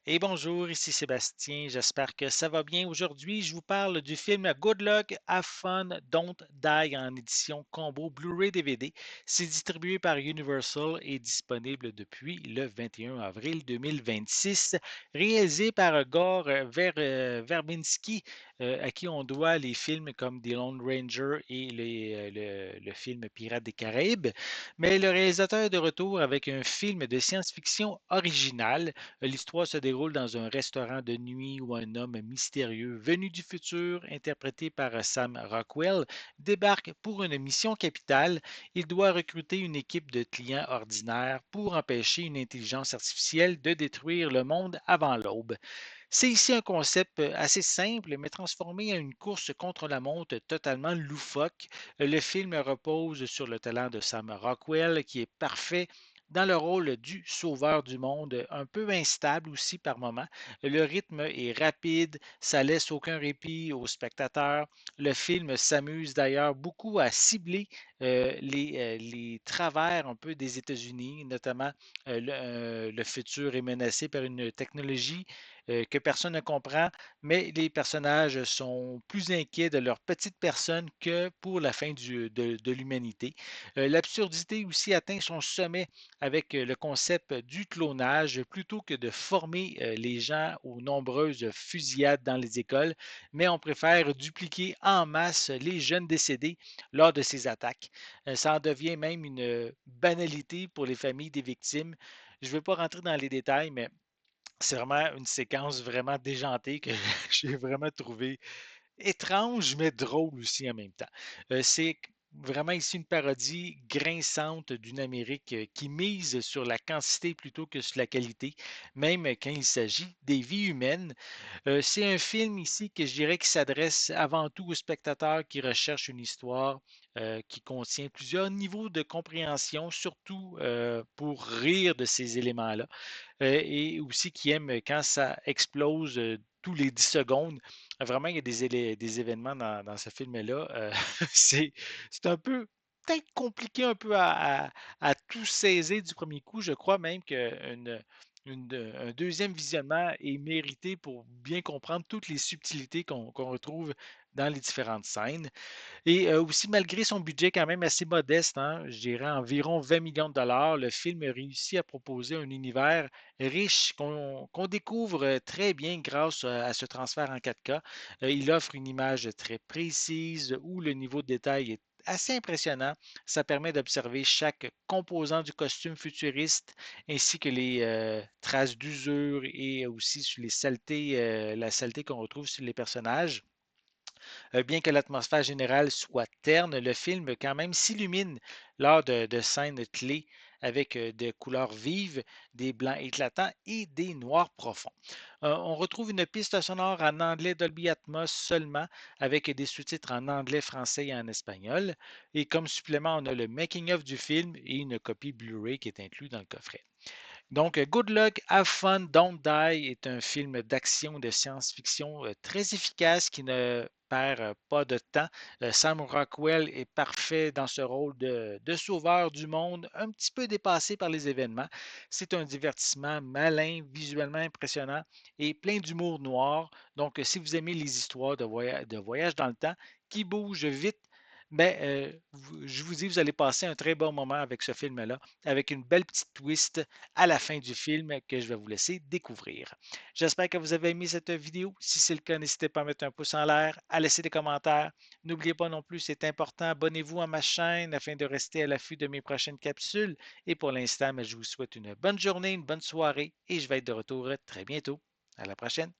Et bonjour, ici Sébastien, j'espère que ça va bien. Aujourd'hui, je vous parle du film Good Luck, Have Fun, Don't Die en édition combo Blu-ray DVD. C'est distribué par Universal et disponible depuis le 21 avril 2026. Réalisé par Gore Verbinski, à qui on doit les films comme The Lone Ranger et le film Pirates des Caraïbes. Mais le réalisateur est de retour avec un film de science-fiction original. L'histoire se déroule dans un restaurant de nuit où un homme mystérieux venu du futur, interprété par Sam Rockwell, débarque pour une mission capitale. Il doit recruter une équipe de clients ordinaires pour empêcher une intelligence artificielle de détruire le monde avant l'aube. C'est ici un concept assez simple, mais transformé en une course contre la montre totalement loufoque. Le film repose sur le talent de Sam Rockwell, qui est parfait dans le rôle du sauveur du monde, un peu instable aussi par moments. Le rythme est rapide, ça laisse aucun répit aux spectateurs. Le film s'amuse d'ailleurs beaucoup à cibler les travers un peu des États-Unis, notamment le futur est menacé par une technologie que personne ne comprend, mais les personnages sont plus inquiets de leur petite personne que pour la fin de l'humanité. L'absurdité aussi atteint son sommet avec le concept du clonage plutôt que de former les gens aux nombreuses fusillades dans les écoles, mais on préfère dupliquer en masse les jeunes décédés lors de ces attaques. Ça en devient même une banalité pour les familles des victimes. Je ne veux pas rentrer dans les détails, mais c'est vraiment une séquence vraiment déjantée que j'ai vraiment trouvé étrange, mais drôle aussi en même temps. C'est vraiment ici une parodie grinçante d'une Amérique qui mise sur la quantité plutôt que sur la qualité, même quand il s'agit des vies humaines. C'est un film ici que je dirais qui s'adresse avant tout aux spectateurs qui recherchent une histoire qui contient plusieurs niveaux de compréhension, surtout pour rire de ces éléments-là, et aussi qui aiment quand ça explose tous les 10 secondes. Vraiment, il y a des événements dans ce film-là. C'est, c'est un peu peut-être compliqué un peu à tout saisir du premier coup. Je crois même un deuxième visionnement est mérité pour bien comprendre toutes les subtilités qu'on retrouve dans les différentes scènes. Et aussi, malgré son budget quand même assez modeste, hein, je dirais environ 20 millions de dollars, le film réussit à proposer un univers riche qu'on découvre très bien grâce à ce transfert en 4K. Il offre une image très précise où le niveau de détail est assez impressionnant. Ça permet d'observer chaque composant du costume futuriste ainsi que les traces d'usure et aussi sur les saletés, la saleté qu'on retrouve sur les personnages. Bien que l'atmosphère générale soit terne, le film quand même s'illumine lors de scènes clés avec des couleurs vives, des blancs éclatants et des noirs profonds. On retrouve une piste sonore en anglais Dolby Atmos seulement, avec des sous-titres en anglais, français et en espagnol. Et comme supplément, on a le making-of du film et une copie Blu-ray qui est inclus dans le coffret. Donc, Good Luck, Have Fun, Don't Die est un film d'action et de science-fiction très efficace qui ne perd pas de temps. Sam Rockwell est parfait dans ce rôle de sauveur du monde, un petit peu dépassé par les événements. C'est un divertissement malin, visuellement impressionnant et plein d'humour noir. Donc, si vous aimez les histoires de voyage dans le temps qui bougent vite, ben, je vous dis, vous allez passer un très bon moment avec ce film-là, avec une belle petite twist à la fin du film que je vais vous laisser découvrir. J'espère que vous avez aimé cette vidéo. Si c'est le cas, n'hésitez pas à mettre un pouce en l'air, à laisser des commentaires. N'oubliez pas non plus, c'est important, abonnez-vous à ma chaîne afin de rester à l'affût de mes prochaines capsules. Et pour l'instant, je vous souhaite une bonne journée, une bonne soirée et je vais être de retour très bientôt. À la prochaine.